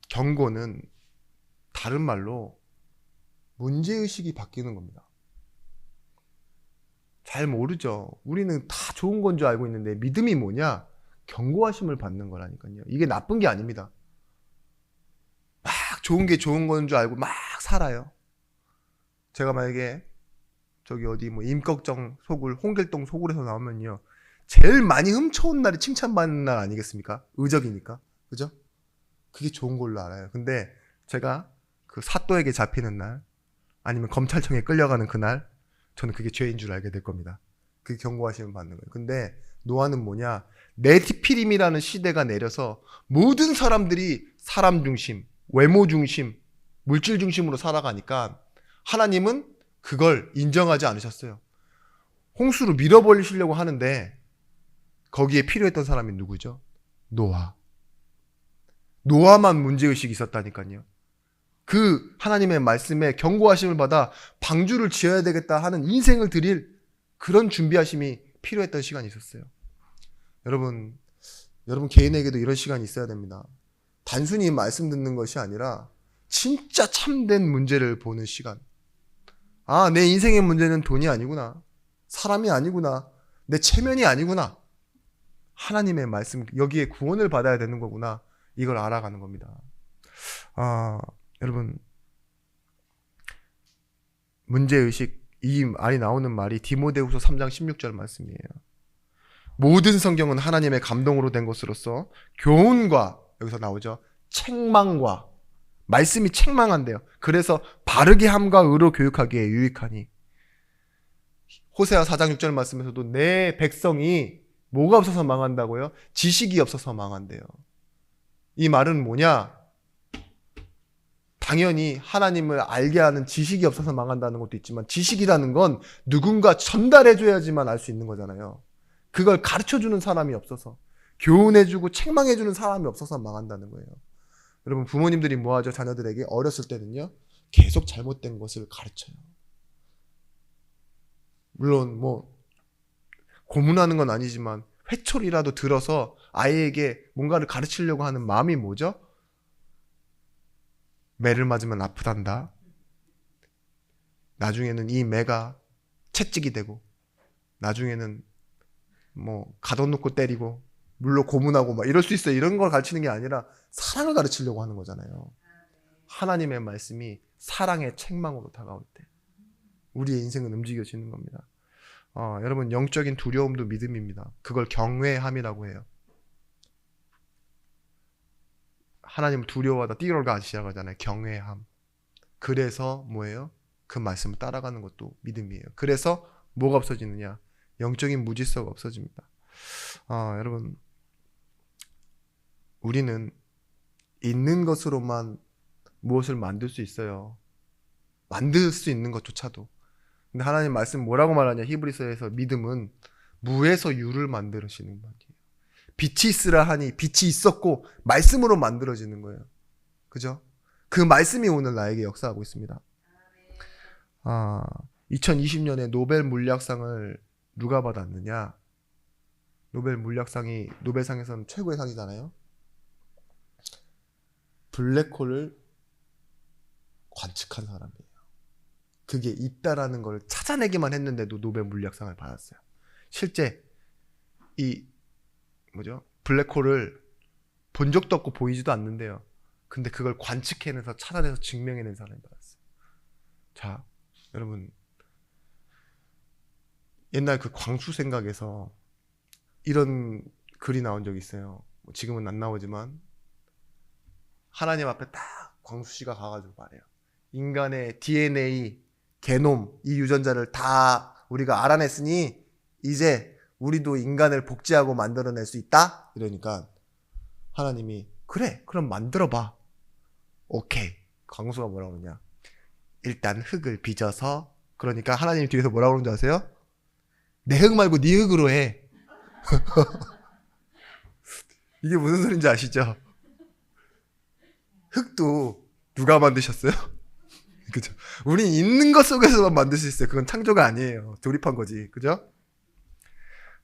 경고는 다른 말로 문제의식이 바뀌는 겁니다. 잘 모르죠. 우리는 다 좋은 건 줄 알고 있는데 믿음이 뭐냐? 경고하심을 받는 거라니까요. 이게 나쁜 게 아닙니다. 막 좋은 게 좋은 건 줄 알고 막 살아요. 제가 만약에 저기 어디 뭐 임꺽정 소굴, 홍길동 소굴에서 나오면요 제일 많이 훔쳐온 날이 칭찬받는 날 아니겠습니까? 의적이니까. 그죠? 그게 좋은 걸로 알아요. 근데 제가 그 사또에게 잡히는 날 아니면 검찰청에 끌려가는 그날 저는 그게 죄인 줄 알게 될 겁니다. 그게 경고하시면 받는 거예요. 근데 노아는 뭐냐? 네티피림이라는 시대가 내려서 모든 사람들이 사람 중심, 외모 중심, 물질 중심으로 살아가니까 하나님은 그걸 인정하지 않으셨어요. 홍수로 밀어버리시려고 하는데 거기에 필요했던 사람이 누구죠? 노아. 노아만 문제의식이 있었다니까요. 그 하나님의 말씀에 경고하심을 받아 방주를 지어야 되겠다 하는 인생을 드릴 그런 준비하심이 필요했던 시간이 있었어요. 여러분 개인에게도 이런 시간이 있어야 됩니다. 단순히 말씀 듣는 것이 아니라 진짜 참된 문제를 보는 시간. 내 인생의 문제는 돈이 아니구나. 사람이 아니구나. 내 체면이 아니구나. 하나님의 말씀, 여기에 구원을 받아야 되는 거구나. 이걸 알아가는 겁니다. 여러분 문제의식, 이 말이 나오는 말이 디모데후서 3장 16절 말씀이에요. 모든 성경은 하나님의 감동으로 된 것으로서 교훈과, 여기서 나오죠, 책망과, 말씀이 책망한대요. 그래서 바르게 함과 의로 교육하기에 유익하니. 호세아 4장 6절 말씀에서도 내 백성이 뭐가 없어서 망한다고요? 지식이 없어서 망한대요. 이 말은 뭐냐? 당연히 하나님을 알게 하는 지식이 없어서 망한다는 것도 있지만 지식이라는 건 누군가 전달해줘야지만 알 수 있는 거잖아요. 그걸 가르쳐주는 사람이 없어서, 교훈해주고 책망해주는 사람이 없어서 망한다는 거예요. 여러분 부모님들이 뭐 하죠? 자녀들에게 어렸을 때는요 계속 잘못된 것을 가르쳐요. 물론 뭐 고문하는 건 아니지만 회초리라도 들어서 아이에게 뭔가를 가르치려고 하는 마음이 뭐죠? 매를 맞으면 아프단다. 나중에는 이 매가 채찍이 되고, 나중에는 뭐 가둬놓고 때리고 물로 고문하고 막 이럴 수 있어요. 이런 걸 가르치는 게 아니라 사랑을 가르치려고 하는 거잖아요. 하나님의 말씀이 사랑의 책망으로 다가올 때 우리의 인생은 움직여지는 겁니다. 여러분, 영적인 두려움도 믿음입니다. 그걸 경외함이라고 해요. 하나님을 두려워하다 뛰어가 시작하잖아요. 경외함. 그래서 뭐예요? 그 말씀을 따라가는 것도 믿음이에요. 그래서 뭐가 없어지느냐? 영적인 무질서가 없어집니다. 여러분, 우리는 있는 것으로만 무엇을 만들 수 있어요. 만들 수 있는 것조차도. 근데 하나님 말씀 뭐라고 말하냐? 히브리서에서 믿음은 무에서 유를 만들으시는 말이에요. 빛이 있으라 하니 빛이 있었고 말씀으로 만들어지는 거예요. 그죠? 그 말씀이 오늘 나에게 역사하고 있습니다. 2020년에 노벨 물리학상을 누가 받았느냐? 노벨 물리학상이 노벨상에서는 최고의 상이잖아요. 블랙홀을 관측한 사람이에요. 그게 있다라는 걸 찾아내기만 했는데도 노벨 물리학상을 받았어요. 실제 이 블랙홀을 본 적도 없고 보이지도 않는데요. 근데 그걸 관측해내서 찾아내서 증명해낸 사람이 받았어요. 자, 여러분, 옛날 그 광수 생각에서 이런 글이 나온 적이 있어요. 지금은 안 나오지만 하나님 앞에 딱 광수 씨가 가가지고 말해요. 인간의 DNA, 게놈, 이 유전자를 다 우리가 알아냈으니 이제 우리도 인간을 복제하고 만들어낼 수 있다? 이러니까 하나님이 그래, 그럼 만들어봐. 오케이. 광수가 뭐라고 그러냐? 일단 흙을 빚어서, 그러니까 하나님 뒤에서 뭐라고 그러는 줄 아세요? 내 흙 말고 네 흙으로 해. 이게 무슨 소린지 아시죠? 흙도 누가 만드셨어요? 그죠? 우린 있는 것 속에서만 만들 수 있어요. 그건 창조가 아니에요. 조립한 거지. 그죠?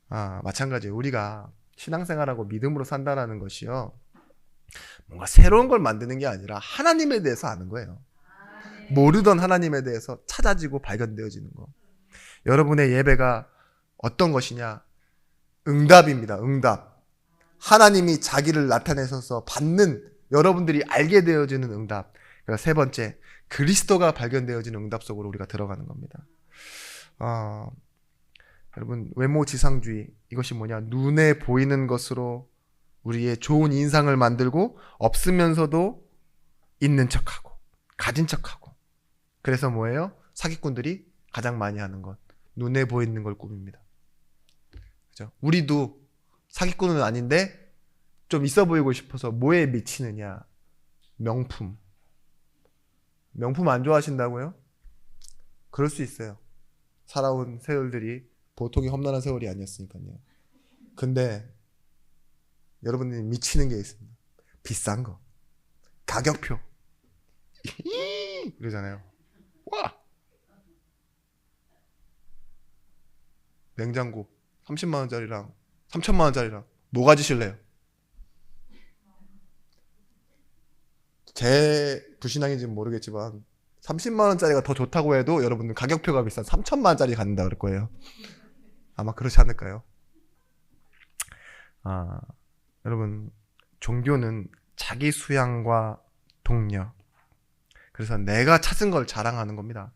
마찬가지예요. 우리가 신앙생활하고 믿음으로 산다라는 것이요. 뭔가 새로운 걸 만드는 게 아니라 하나님에 대해서 아는 거예요. 모르던 하나님에 대해서 찾아지고 발견되어지는 거. 여러분의 예배가 어떤 것이냐? 응답입니다. 응답. 하나님이 자기를 나타내셔서 받는, 여러분들이 알게 되어지는 응답. 그러니까 세 번째, 그리스도가 발견되어지는 응답 속으로 우리가 들어가는 겁니다. 여러분, 외모지상주의, 이것이 뭐냐? 눈에 보이는 것으로 우리의 좋은 인상을 만들고 없으면서도 있는 척하고 가진 척하고. 그래서 뭐예요? 사기꾼들이 가장 많이 하는 것, 눈에 보이는 걸 꾸밉니다. 그죠? 우리도 사기꾼은 아닌데 좀 있어 보이고 싶어서 뭐에 미치느냐? 명품. 명품 안 좋아하신다고요? 그럴 수 있어요. 살아온 세월들이 보통의 험난한 세월이 아니었으니까요. 근데 여러분들이 미치는 게 있습니다. 비싼 거, 가격표 그러잖아요. 와! 냉장고 30만 원짜리랑 3천만 원짜리랑 뭐 가지실래요? 제 불신앙인지는 모르겠지만 30만 원짜리가 더 좋다고 해도 여러분들 가격표가 비싼 3천만 원짜리 갖는다 그럴 거예요. 아마 그렇지 않을까요? 여러분, 종교는 자기 수양과 독려. 그래서 내가 찾은 걸 자랑하는 겁니다.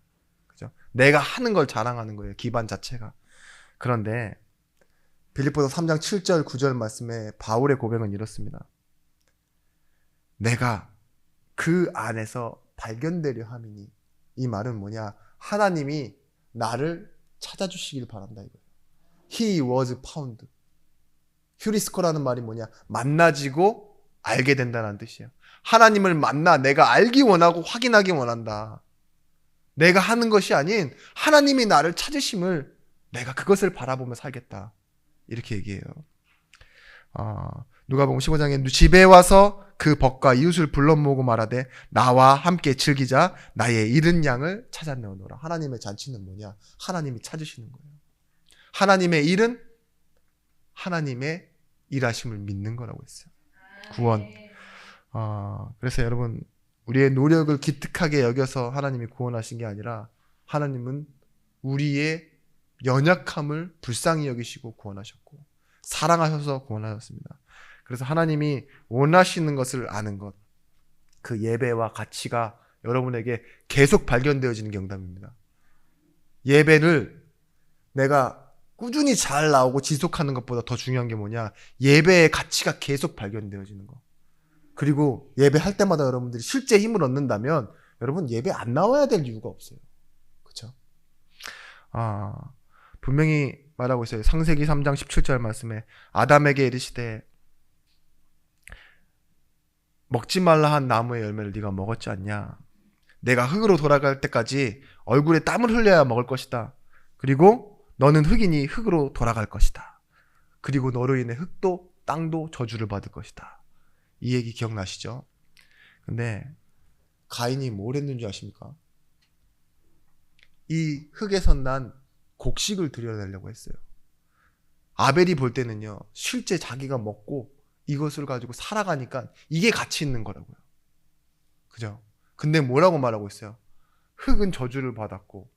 그죠? 내가 하는 걸 자랑하는 거예요. 기반 자체가. 그런데 빌립보서 3장 7절 9절 말씀에 바울의 고백은 이렇습니다. 내가 그 안에서 발견되려 함이니. 이 말은 뭐냐? 하나님이 나를 찾아주시길 바란다 이거예요. He was found. 휴리스코라는 말이 뭐냐? 만나지고 알게 된다는 뜻이에요. 하나님을 만나 내가 알기 원하고 확인하기 원한다. 내가 하는 것이 아닌 하나님이 나를 찾으심을 내가 그것을 바라보며 살겠다. 이렇게 얘기해요. 누가복음 15장에 집에 와서 그 벗과 이웃을 불러 모으고 말하되 나와 함께 즐기자. 나의 잃은 양을 찾아내오노라. 하나님의 잔치는 뭐냐? 하나님이 찾으시는 거예요. 하나님의 일은 하나님의 일하심을 믿는 거라고 했어요. 구원. 그래서 여러분, 우리의 노력을 기특하게 여겨서 하나님이 구원하신 게 아니라 하나님은 우리의 연약함을 불쌍히 여기시고 구원하셨고 사랑하셔서 구원하셨습니다. 그래서 하나님이 원하시는 것을 아는 것, 그 예배와 가치가 여러분에게 계속 발견되어지는 경담입니다. 예배를 내가 꾸준히 잘 나오고 지속하는 것보다 더 중요한 게 뭐냐? 예배의 가치가 계속 발견되어지는 거. 그리고 예배할 때마다 여러분들이 실제 힘을 얻는다면 여러분 예배 안 나와야 될 이유가 없어요. 그렇죠? 분명히 말하고 있어요. 창세기 3장 17절 말씀에 아담에게 이르시되 먹지 말라 한 나무의 열매를 네가 먹었지 않냐? 내가 흙으로 돌아갈 때까지 얼굴에 땀을 흘려야 먹을 것이다. 그리고 너는 흙이니 흙으로 돌아갈 것이다. 그리고 너로 인해 흙도 땅도 저주를 받을 것이다. 이 얘기 기억나시죠? 근데 가인이 뭘 했는지 아십니까? 이 흙에서 난 곡식을 드려내려고 했어요. 아벨이 볼 때는요, 실제 자기가 먹고 이것을 가지고 살아가니까 이게 가치 있는 거라고요. 그죠? 근데 뭐라고 말하고 있어요? 흙은 저주를 받았고,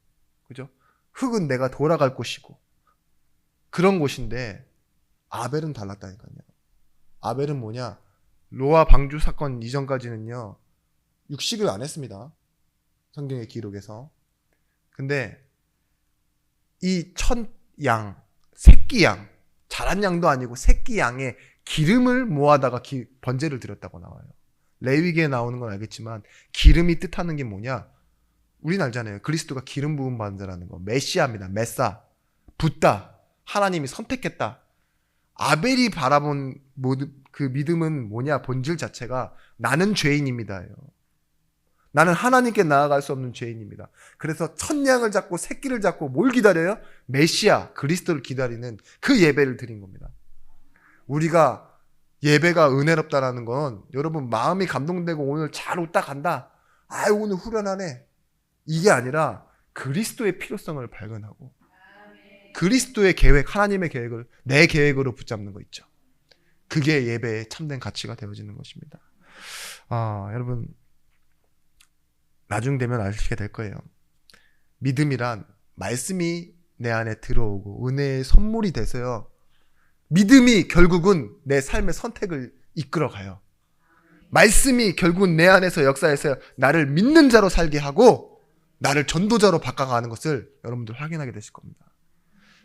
그죠? 흙은 내가 돌아갈 곳이고, 그런 곳인데, 아벨은 달랐다니까요. 아벨은 뭐냐? 노아 방주 사건 이전까지는요, 육식을 안 했습니다. 성경의 기록에서. 근데, 이 첫 양, 새끼 양, 자란 양도 아니고 새끼 양의 기름을 모아다가 번제를 드렸다고 나와요. 레위기에 나오는 건 알겠지만 기름이 뜻하는 게 뭐냐? 우린 알잖아요. 그리스도가 기름 부음 받은 자라는 거. 메시아입니다. 메사. 붓다. 하나님이 선택했다. 아벨이 바라본 그 믿음은 뭐냐? 본질 자체가 나는 죄인입니다예요. 나는 하나님께 나아갈 수 없는 죄인입니다. 그래서 첫 양을 잡고 새끼를 잡고 뭘 기다려요? 메시아, 그리스도를 기다리는 그 예배를 드린 겁니다. 우리가 예배가 은혜롭다라는 건 여러분 마음이 감동되고 오늘 잘 웃다 간다. 아유 오늘 후련하네. 이게 아니라 그리스도의 필요성을 발견하고 그리스도의 계획, 하나님의 계획을 내 계획으로 붙잡는 거 있죠. 그게 예배의 참된 가치가 되어지는 것입니다. 여러분 나중 되면 아시게 될 거예요. 믿음이란 말씀이 내 안에 들어오고 은혜의 선물이 돼서요. 믿음이 결국은 내 삶의 선택을 이끌어가요. 말씀이 결국은 내 안에서 역사해서 나를 믿는 자로 살게 하고 나를 전도자로 바꿔가는 것을 여러분들 확인하게 되실 겁니다.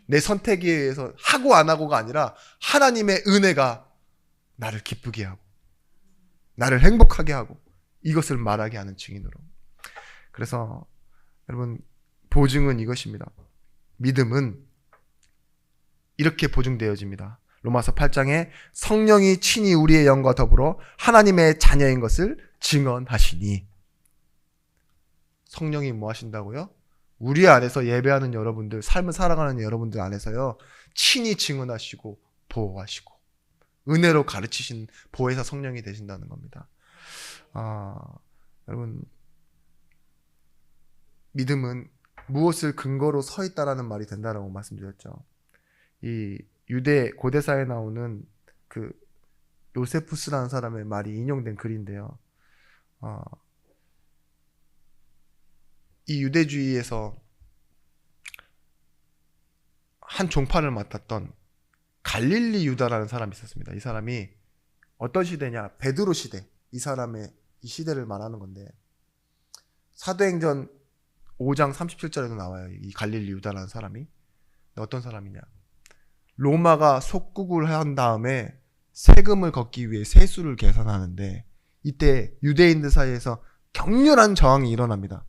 내 선택에 의해서 하고 안 하고가 아니라 하나님의 은혜가 나를 기쁘게 하고 나를 행복하게 하고 이것을 말하게 하는 증인으로. 그래서 여러분 보증은 이것입니다. 믿음은 이렇게 보증되어집니다. 로마서 8장에 성령이 친히 우리의 영과 더불어 하나님의 자녀인 것을 증언하시니. 성령이 뭐 하신다고요? 우리 안에서 예배하는 여러분들, 삶을 살아가는 여러분들 안에서요, 친히 증언하시고 보호하시고 은혜로 가르치신 보혜사 성령이 되신다는 겁니다. 여러분 믿음은 무엇을 근거로 서 있다라는 말이 된다라고 말씀드렸죠. 이 유대 고대사에 나오는 그 요세푸스라는 사람의 말이 인용된 글인데요. 이 유대주의에서 한 종파를 맡았던 갈릴리 유다라는 사람이 있었습니다. 이 사람이 어떤 시대냐? 베드로 시대. 이 사람의 이 시대를 말하는 건데 사도행전 5장 37절에도 나와요. 이 갈릴리 유다라는 사람이. 어떤 사람이냐? 로마가 속국을 한 다음에 세금을 걷기 위해 세수를 계산하는데 이때 유대인들 사이에서 격렬한 저항이 일어납니다.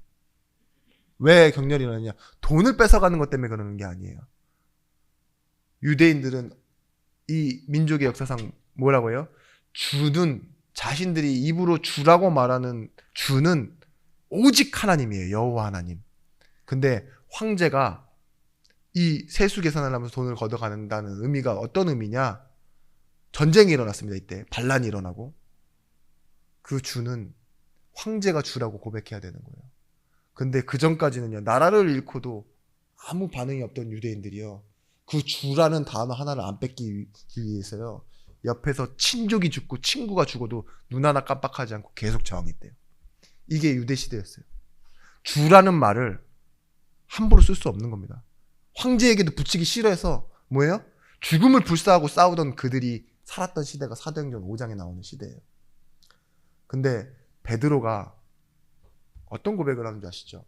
왜 격렬히 일어나냐? 돈을 뺏어가는 것 때문에 그러는 게 아니에요. 유대인들은 이 민족의 역사상 뭐라고 해요? 주는, 자신들이 입으로 주라고 말하는 주는 오직 하나님이에요. 여호와 하나님. 근데 황제가 이 세수 계산을 하면서 돈을 걷어간다는 의미가 어떤 의미냐? 전쟁이 일어났습니다. 이때 반란이 일어나고 그 주는 황제가 주라고 고백해야 되는 거예요. 근데 그 전까지는요, 나라를 잃고도 아무 반응이 없던 유대인들이요, 그 주라는 단어 하나를 안 뺏기 위해서요, 옆에서 친족이 죽고 친구가 죽어도 눈 하나 깜빡하지 않고 계속 저항했대요. 이게 유대 시대였어요. 주라는 말을 함부로 쓸 수 없는 겁니다. 황제에게도 붙이기 싫어해서 뭐예요? 죽음을 불사하고 싸우던 그들이 살았던 시대가 사도행전 5장에 나오는 시대예요. 근데 베드로가 어떤 고백을 하는지 아시죠?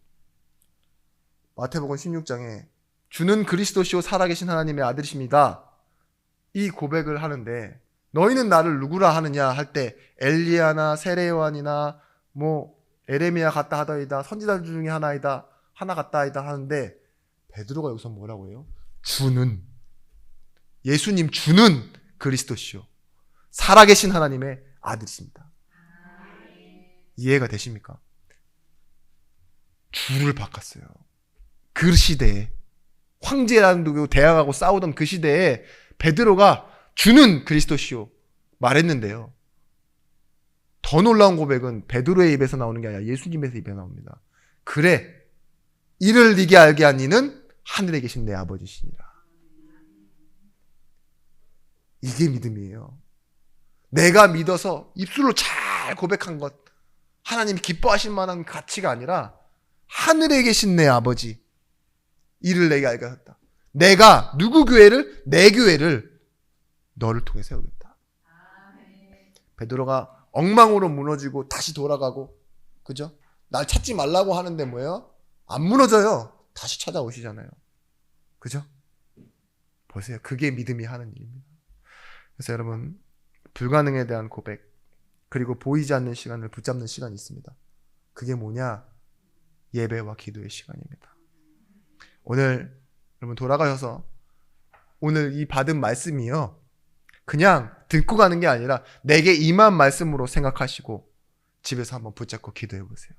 마태복음 16장에 주는 그리스도시요 살아계신 하나님의 아들이십니다. 이 고백을 하는데 너희는 나를 누구라 하느냐 할 때 엘리야나 세례요한이나 에레미야 같다 하더이다, 선지자들 중에 하나 같다 하이다 하는데 베드로가 여기서 뭐라고 해요? 주는, 예수님 주는 그리스도시요 살아계신 하나님의 아들이십니다. 이해가 되십니까? 주를 바꿨어요. 그 시대에 황제라는 누구 대항하고 싸우던 그 시대에 베드로가 주는 그리스도시요 말했는데요. 더 놀라운 고백은 베드로의 입에서 나오는 게 아니라 예수님의 입에서 나옵니다. 그래, 이를 네게 알게 한 이는 하늘에 계신 내 아버지시니라. 이게 믿음이에요. 내가 믿어서 입술로 잘 고백한 것, 하나님이 기뻐하실 만한 가치가 아니라 하늘에 계신 내 아버지, 이를 내게 알게 하였다. 내가 누구 교회를? 내 교회를 너를 통해 세우겠다. 베드로가 엉망으로 무너지고 다시 돌아가고, 그죠? 날 찾지 말라고 하는데 뭐예요? 안 무너져요. 다시 찾아오시잖아요. 그죠? 보세요. 그게 믿음이 하는 일입니다. 그래서 여러분, 불가능에 대한 고백, 그리고 보이지 않는 시간을 붙잡는 시간이 있습니다. 그게 뭐냐? 예배와 기도의 시간입니다. 오늘 여러분 돌아가셔서 오늘 이 받은 말씀이요, 그냥 듣고 가는 게 아니라 내게 임한 말씀으로 생각하시고 집에서 한번 붙잡고 기도해 보세요.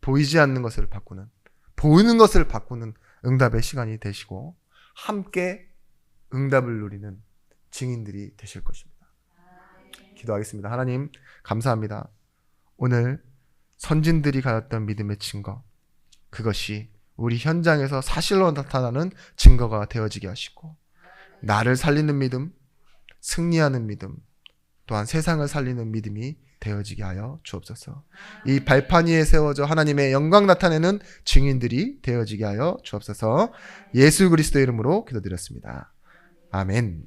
보이지 않는 것을 바꾸는, 보이는 것을 바꾸는 응답의 시간이 되시고 함께 응답을 누리는 증인들이 되실 것입니다. 기도하겠습니다. 하나님 감사합니다. 오늘 선진들이 가졌던 믿음의 증거, 그것이 우리 현장에서 사실로 나타나는 증거가 되어지게 하시고 나를 살리는 믿음, 승리하는 믿음, 또한 세상을 살리는 믿음이 되어지게 하여 주옵소서. 이 발판 위에 세워져 하나님의 영광 나타내는 증인들이 되어지게 하여 주옵소서. 예수 그리스도의 이름으로 기도드렸습니다. 아멘.